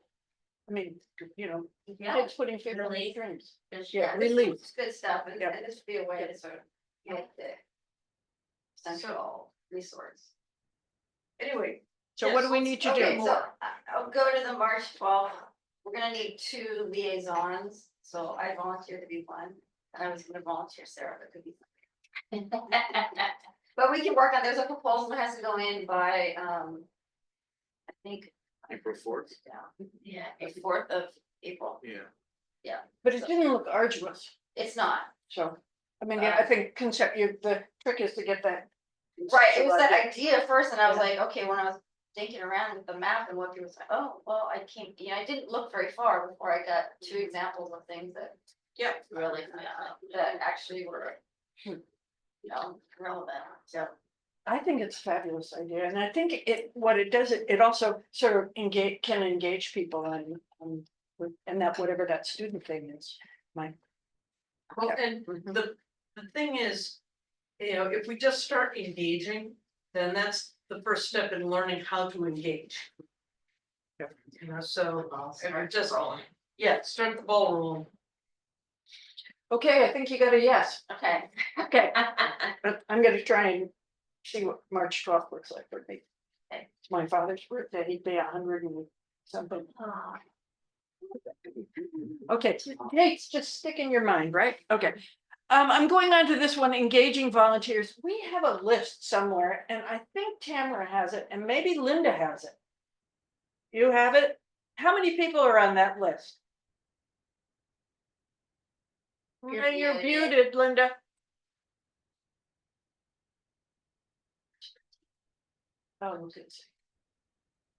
I mean, Yeah, kids putting fish on Really? the drinks. there's- Yeah, this relief. is good stuff, and Yeah. this would be a way to sort of make the central resource. Anyway, So what do we need to Okay, do? so I'll go to the March 12th, we're gonna need 2 liaisons, so I volunteer to be one. I was gonna volunteer Sarah, but could be. But we can work on, there's a proposal that has to go in by, I think. April 4th. Yeah. The 4th of April, Yeah. But it didn't look arduous, it's not, so, I mean, yeah, I think the trick is to get that. right, it was that idea first, and I was like, okay, when I was thinking around with the map and what people was like, oh, well, I didn't look very far before I got 2 examples of things that. yeah, Really. That actually were. Relevant, so. I think it's a fabulous idea, and I think what it does, it also sort of can engage people and that whatever that student thing is. well, Yeah. and Mhm. the thing is, you know, if we just start engaging, then that's the first step in learning how to engage. Yeah. You know, so, if we just, yeah, start the ball rolling. Okay, I think you got a yes. Okay, Okay, I'm gonna try and see what March 12th looks like for me. Okay. It's my father's birthday, he'd be 100 and something. Aw. Okay, dates just stick in your mind, right? Okay. I'm going on to this one, engaging volunteers. We have a list somewhere, and I think Tamara has it, and maybe Linda has it. You have it? How many people are on that list? You're muted, Linda. Oh, okay.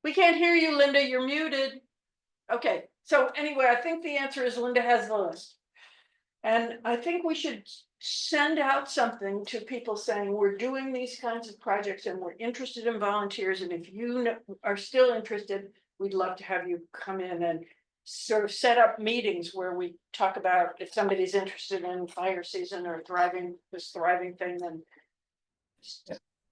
We can't hear you, Linda, you're muted. Okay, so anyway, I think the answer is Linda has the list. And I think we should send out something to people saying, we're doing these kinds of projects and we're interested in volunteers, and if you are still interested, we'd love to have you come in and sort of set up meetings where we talk about if somebody's interested in fire season or this thriving thing, then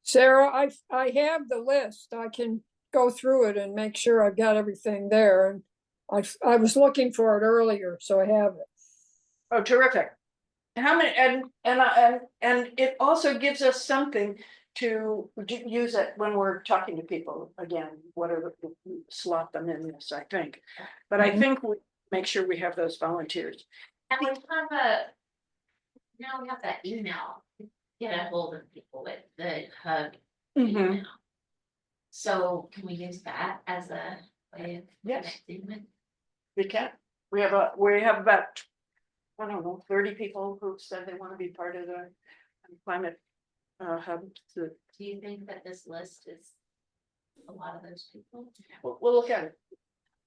Sarah, I have the list. I can go through it and make sure I've got everything there. And I was looking for it earlier, so I have it. oh, terrific. How many, and it also gives us something to use it when we're talking to people, again, whatever, slot them in this, I think. But I think we make sure we have those volunteers. And we have that email, get a hold of people with the hub email. So can we use that as a way of Yes. connecting with? We can, we have about, I don't know, 30 people who said they want to be part of the climate hub. Do you think that this list is a lot of those people? We'll look at it.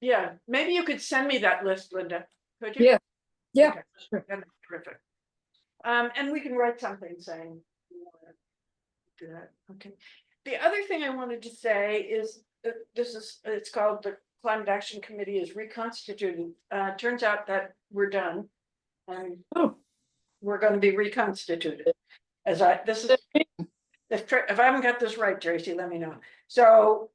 Yeah, maybe you could send me that list, Linda, could you? Yeah. Yeah. Okay, that'd be terrific. And we can write something saying we wanna do that, okay. The other thing I wanted to say is that it's called the Climate Action Committee is reconstituted. Turns out that we're done. And we're gonna be reconstituted. If I haven't got this right, Tracy, let me know. So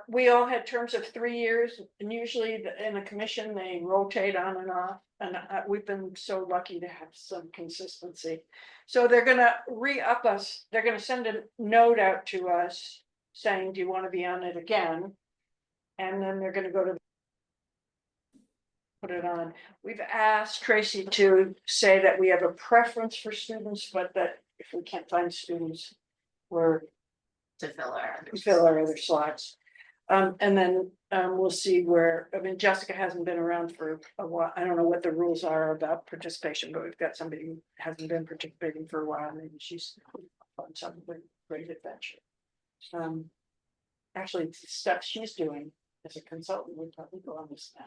we all had terms of 3 years, and usually in a commission, they rotate on and off. And we've been so lucky to have some consistency. So they're gonna re-up us. They're gonna send a note out to us saying, do you want to be on it again? And then they're gonna go to put it on. We've asked Tracy to say that we have a preference for students, but that if we can't find students, we're To fill fill our other slots. And then we'll see where, I mean, Jessica hasn't been around for a while. I don't know what the rules are about participation, but we've got somebody who hasn't been participating for a while. Maybe she's on some great adventure. Actually, the stuff she's doing as a consultant would probably go on this now.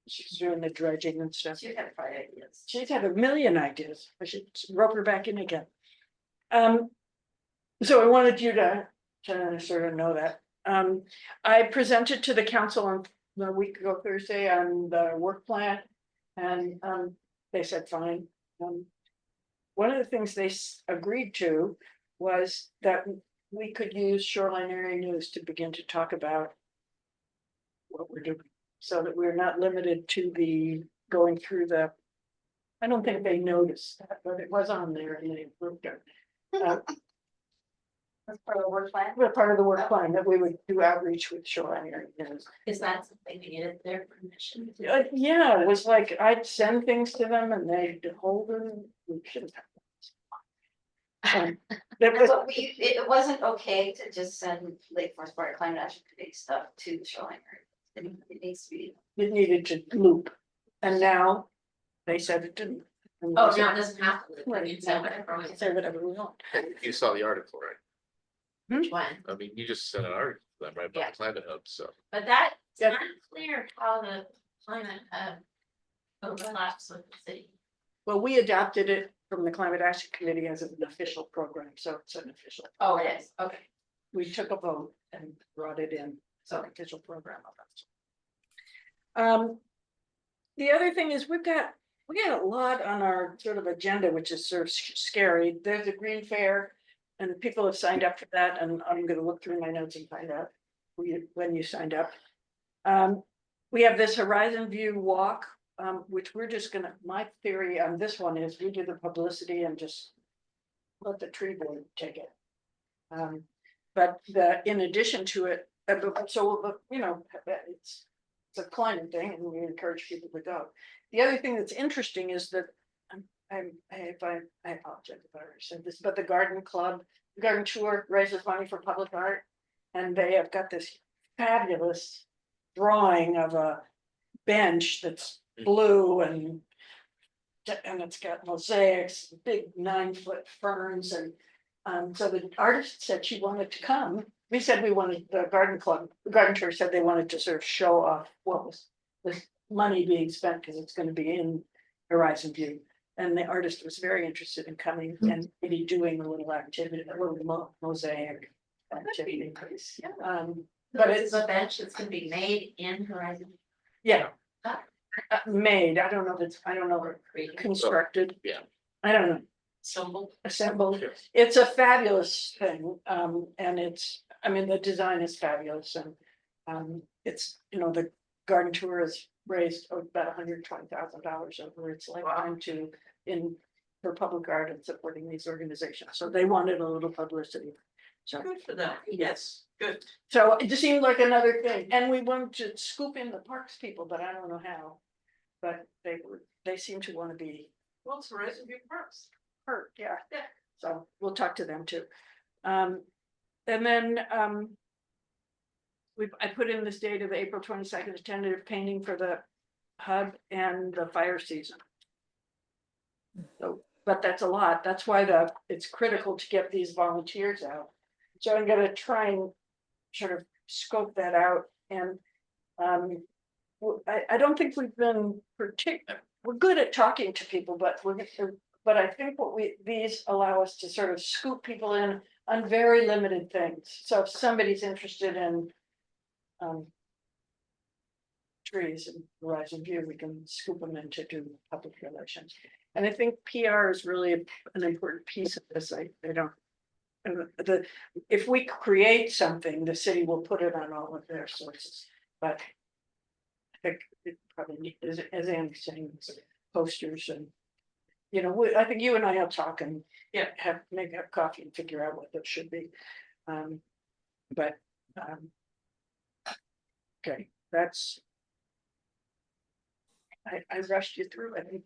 She's doing the dredging and stuff. She's got 5 ideas. She's had a million ideas. I should rope her back in again. So I wanted you to sort of know that. I presented to the council on a week ago Thursday on the work plan, and they said fine. One of the things they agreed to was that we could use Shoreline Area News to begin to talk about what we're doing, so that we're not limited to the going through the. I don't think they noticed that, but it was on there and they approved it. That's part of the work plan. We're part of the work plan that we would do outreach with Shoreline Area News. Is that something we needed their permission? Yeah, it was like I'd send things to them and they'd hold them. We should have. That was, But it wasn't okay to just send Lake Forest Water Climate Action Committee stuff to the shoreline area. It needs to be. it needed to loop, and now they said it didn't. And Oh, they said, now it doesn't have to. We Right, can say whatever we say whatever we want. You saw the article, right? Which one? I mean, you just sent an article to them, right, Yeah. about the climate hub, so. But that's Yeah. not clear how the climate overlaps with the city. Well, we adopted it from the Climate Action Committee as an official program, so it's an official. Oh, it is, okay. We took a vote and brought it in, so an official program of us. The other thing is we got a lot on our sort of agenda, which is sort of scary. There's a green fair and people have signed up for that, and I'm gonna look through my notes and find out when you signed up. We have this Horizon View walk, which we're just gonna, my theory on this one is we do the publicity and just let the tree board take it. But in addition to it, so, you know, it's a climate thing and we encourage people to go. The other thing that's interesting is that I apologize if I already said this, but the garden tour raises money for public art. And they have got this fabulous drawing of a bench that's blue and it's got mosaics, big 9-foot ferns, and so the artist said she wanted to come. We said we wanted, the garden tour said they wanted to sort of show off what was the money being spent, because it's going to be in Horizon View. And the artist was very interested in coming and maybe doing a little activity, a little mosaic activity. But This it's, is a bench that's gonna be made in Horizon. yeah. Ah. Made, I don't know if it's, I don't know, Or created. constructed. Yeah. I don't know, Symbol. assembled. Yeah. It's a fabulous thing, and it's, I mean, the design is fabulous and, it's, you know, the garden tour has raised about $120,000 over its lifetime to, for public art and supporting these organizations, so they wanted a little publicity. So, Good for them. yes, Good. so it just seemed like another thing, and we wanted to scoop in the parks people, but I don't know how. But they seem to want to be Well, it's Horizon View Parks. hurt, yeah. Yeah. So we'll talk to them too. And then, I put in this date of April 22nd, as tentative painting for the hub and the fire season. So, but that's a lot, that's why it's critical to get these volunteers out. So I'm gonna try and sort of scope that out and, I don't think we've been we're good at talking to people, but but I think these allow us to sort of scoop people in on very limited things. So if somebody's interested in trees and Horizon View, we can scoop them in to do public relations. And I think PR is really an important piece of this. I don't, and if we create something, the city will put it on all of their sources, but I think it probably needs, as Andy's saying, posters and, you know, I think you and I will talk and maybe have coffee and figure out what that should be. But okay, that's. I rushed you through, I think.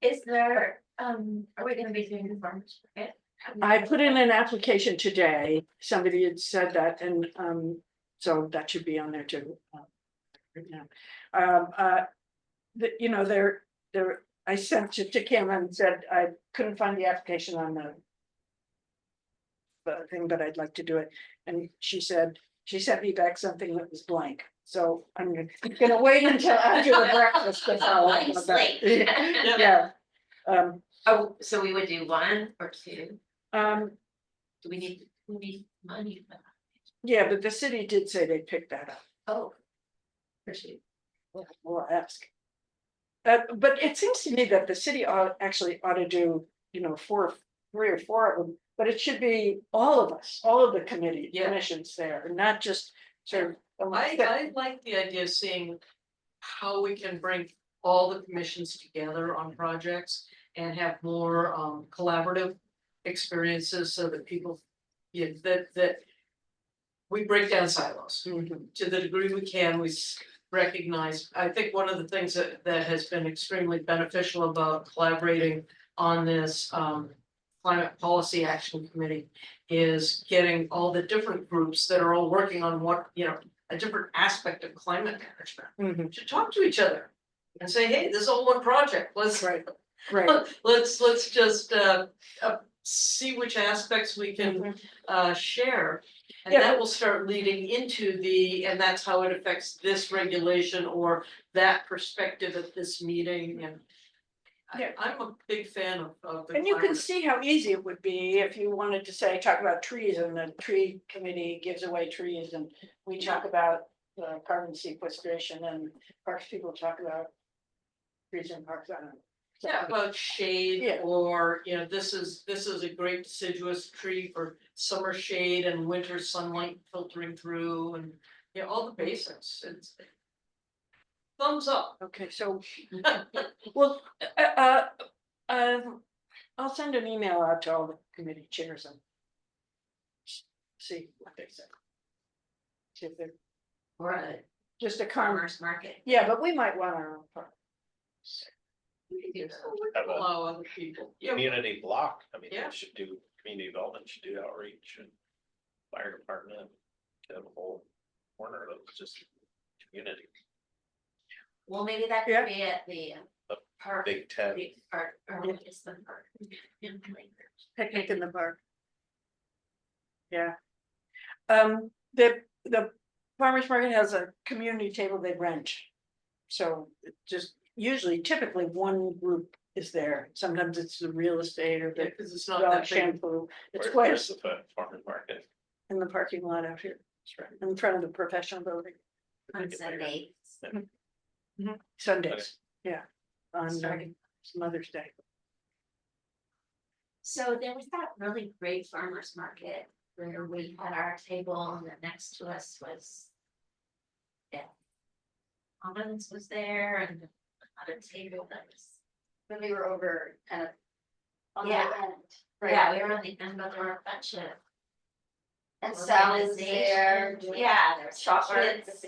Is there, are we gonna be doing the farmers market? I put in an application today, somebody had said that, and so that should be on there too. Right now. You know, I sent it to Kim and said I couldn't find the application on the thing, but I'd like to do it, and she sent me back something that was blank, so I'm gonna wait until after the breakfast. Before I Blank go slate. back. Yeah. Oh, so we would do 1 or 2, Do we need money for that? yeah, but the city did say they picked that up. Oh. Appreciate. We'll ask. But it seems to me that the city actually ought to do, you know, 3 or 4 of them, but it should be all of us, all of the commissions there, and not just sort of. I like the idea of seeing how we can bring all the commissions together on projects and have more collaborative experiences so that people, that we break down silos. Mhm. To the degree we can, recognize, I think one of the things that has been extremely beneficial about collaborating on this climate policy action committee is getting all the different groups that are all working on what, you know, a different aspect of climate management Mhm. to talk to each other and say, hey, this is all one project, let's Right. let's just see which aspects we can share. And Yeah. that will start leading into and that's how it affects this regulation or that perspective at this meeting, and Yeah. I'm a big fan of the. And you can collaborative. see how easy it would be if you wanted to say, talk about trees, and the tree committee gives away trees, and we talk about carbon sequestration, and parks people talk about trees and parks, I don't know. So- Yeah, about shade Yeah. or, you know, this is a great deciduous tree for summer shade and winter sunlight filtering through and, you know, all the basics. It's thumbs up. Okay, so, well, I'll send an email out to all the committee chairs and see what they say. See if they're Or a just a farmers market. yeah, but we might want our own park. We can Have a allow other people. Yeah, community block, I mean, Yeah. they should do, community development should do outreach and fire department. Have a whole corner that's just community, Well, maybe that Yeah. could be at the The park. big tent. The park, or Yeah. what is the park? Picnic in the park. Yeah. The farmer's market has a community table they rent. So it just usually typically one group is there. Sometimes it's the real estate or Yeah, the cause it's not dog that big. shampoo. It's Where- quite where's the farmer's market? in the parking lot out here, in front of the professional building. On Sundays. Sundays, yeah, on Sorry. Mother's Day. So there was that really great farmer's market where we had our table and then next to us was. Yeah. Almonds was there and another table that was. When we were over kind of. On the Yeah. end, right? Yeah, we were on the end, but there were a bunch of. And Sally was there. organizations. doing Yeah, there was chocolate kids with the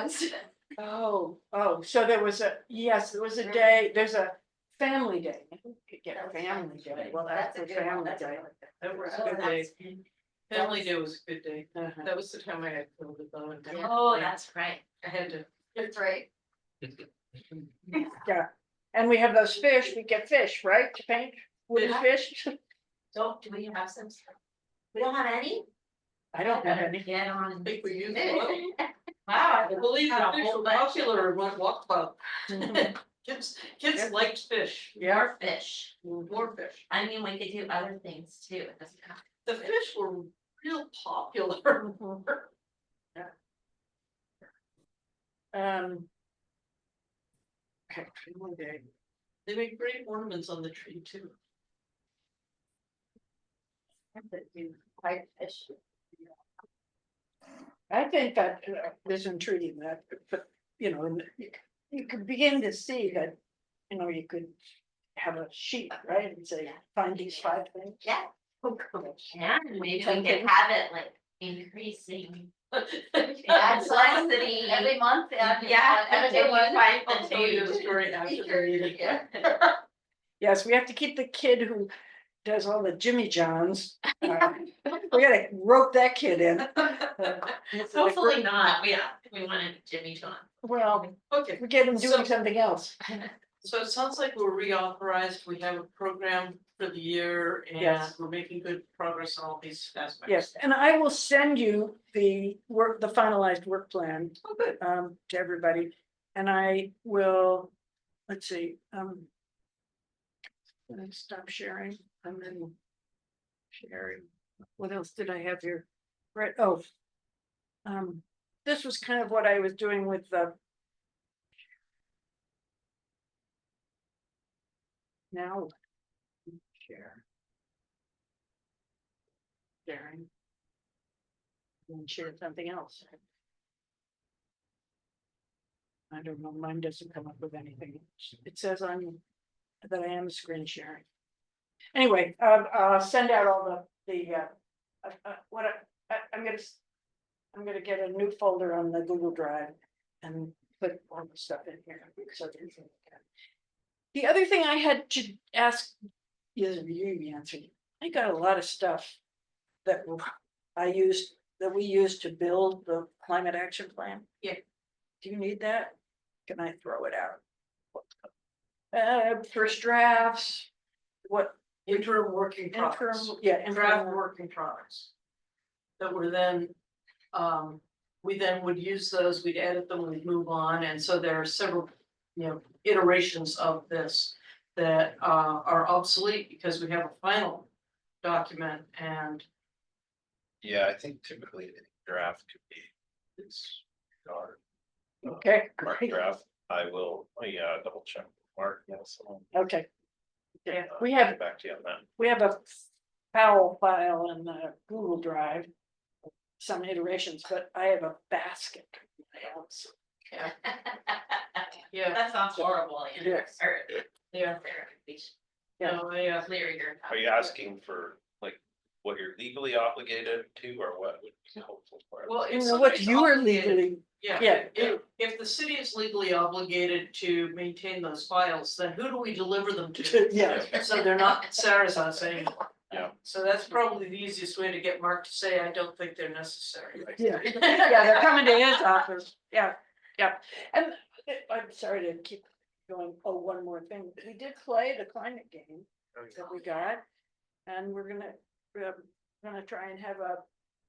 stuff. kids. Oh, so there was there was a day, there's a family day. You could get a family day, well, that's a a good one, family that's a day. good one. That was Oh, a good day. that's good. Family day was a good day. Uh-huh. That was the time I had COVID though. And Oh, that's right. I had to. That's right. Yeah, and we have those fish, we get fish, right, to paint, wooden fish? Do we have some? We don't have any? I don't have any. Get I on. think we used it. Wow. I believe Got a fish whole were bunch. popular in one walk club. Mhm. Kids Yeah. liked fish, Yeah, More fish. more fish. I mean, we could do other things too. It doesn't have. The fish were real popular. Mhm. Yeah. Okay, family day. They make great ornaments on the tree too. Quite fish. I think that is intriguing that, but, you know, and you could begin to see that, you know, you could have a sheet, right, and say, find these 5 things. Yeah. Oh, cool. Yeah, and maybe we Ten could things. have it like increasing. Yeah, Complexity. every month, yeah. Yeah, until you find I'll the tell you the two. story after the meeting. Yeah. Yes, we have to keep the kid who does all the Jimmy Johns. We gotta rope that kid in. Hopefully not. Yeah, we wanted Jimmy John. Well, Okay, we get him doing So- something else. so it sounds like we're reauthorized, we have a program for the year and Yes. we're making good progress on all these aspects. Yes, and I will send you the finalized work plan Oh, good. to everybody. And I will, let's see, let me stop sharing and then sharing. What else did I have here? Right, oh. This was kind of what I was doing with the. Now. Share. Sharing. And share something else. I don't know, mine doesn't come up with anything. It says that I am screen sharing. Anyway, I'll send out all I'm gonna get a new folder on the Google Drive and put all the stuff in here. So that you can look at it. The other thing I had to ask is you answered. I got a lot of stuff that we used to build the climate action plan. Yeah. Do you need that? Can I throw it out? First drafts, what Interim working interim, products, yeah, draft interim, working products. That were then, we then would use those, we'd edit them, we'd move on, and so there are several, iterations of this. That are obsolete because we have a final document and Yeah, I think typically a draft could be this. Our okay, Mark great, draft, I will, double check with Mark, yes. okay. Yeah. We have Get back to you on that. We have a foul file in the Google Drive. Some iterations, but I have a basket. in my house. yeah, That sounds horrible. Yes. yeah, Yeah. no, I, Clear your. Are you asking for like what you're legally obligated to or what would be helpful for it? well, if You know what somebody's you are obligated- legally, Yeah, yeah. if the city is legally obligated to maintain those files, then who do we deliver them to? yeah, So they're not Sarah's house anymore. Yeah. So that's probably the easiest way to get Mark to say, I don't think they're necessary. yeah, yeah, they're coming to his office, yeah, yeah. And I'm sorry to keep going, oh, one more thing, we did play the climate game that we got. And we're gonna try and have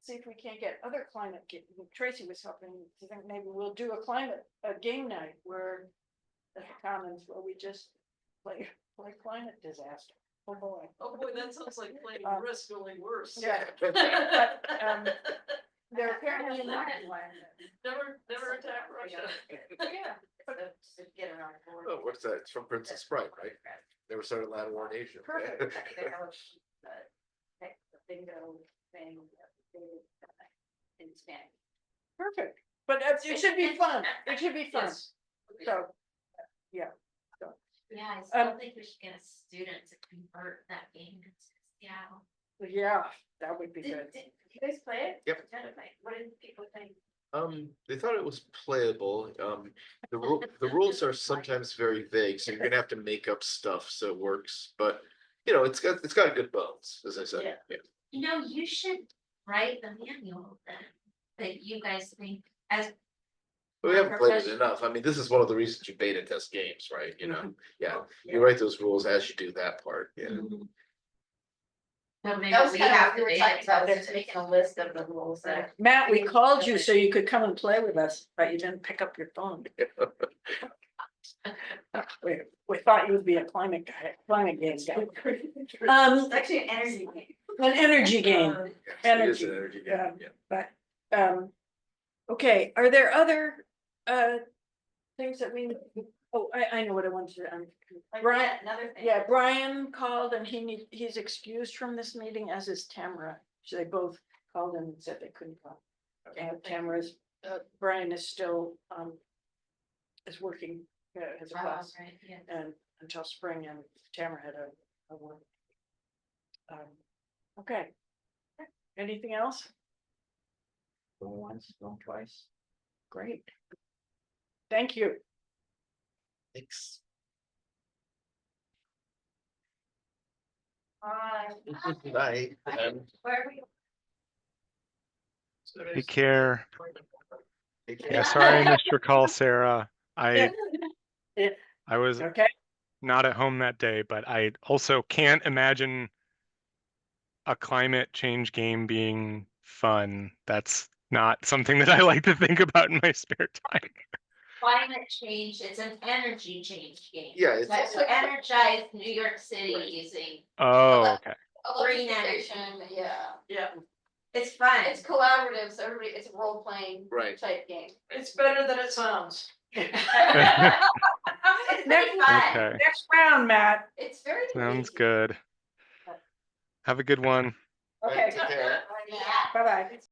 see if we can't get other climate, Tracy was helping, to think maybe we'll do a game night where. At the Commons where we just play Like climate disaster. Oh, boy. Oh boy, that sounds like playing risk only worse. Yeah. But, they're apparently not. Never attack Russia. Yeah. To get it on board. Oh, what's that? It's from Princess Bride, right? Never started land war in Asia. Perfect. The bingo thing, in Spanish. Perfect, but it should be fun, it should be fun, Yes. so, yeah. Yeah, I still think we should get a student to convert that game into Seattle. Yeah, that would be good. Did you guys play it? Yep. What did people think? They thought it was playable. The rules are sometimes very vague, so you're gonna have to make up stuff so it works, but you know, it's got good bones, as I said. Yeah. Yeah. You know, you should write the manual then, that you guys think as. But we haven't played it enough. I mean, this is one of the reasons you beta test games, right? You know, yeah, you write those rules as you do that part, yeah. But maybe That was we kind of have what to we were make talking it about, better. just making a list of the rules that. Matt, we called you so you could come and play with us, but you didn't pick up your phone. We thought you would be a climate game guy. It's actually an energy game. An energy game, It is energy, an energy game, yeah. yeah. but, okay, are there other, things that we, oh, I know what I wanted to, Brian, Another thing. yeah, Brian called and he's excused from this meeting, as is Tamara. So they both called and said they couldn't come. Tamara's, Brian is still, is working, as a Oh, class right, yeah. and until spring, and Tamara had a work. Okay. Anything else? Going once, going twice. Great. Thank you. Thanks. Night. Where are we? Take care. Take Yeah, care. sorry I missed your call, Sarah. I was Okay, not at home that day, but I also can't imagine a climate change game being fun. That's not something that I like to think about in my spare time. Climate change, it's an energy change game. Yeah, it's- That's to energize New York City Right. using, Oh, okay. Green Electrification, yeah. Yeah, it's fun. It's collaborative, so everybody, it's a role playing Right. type game. it's better than it sounds. It's pretty fun. Okay. next round, Matt. It's very. Sounds easy. good. Have a good one. Right, Okay, take care. Yeah. bye-bye.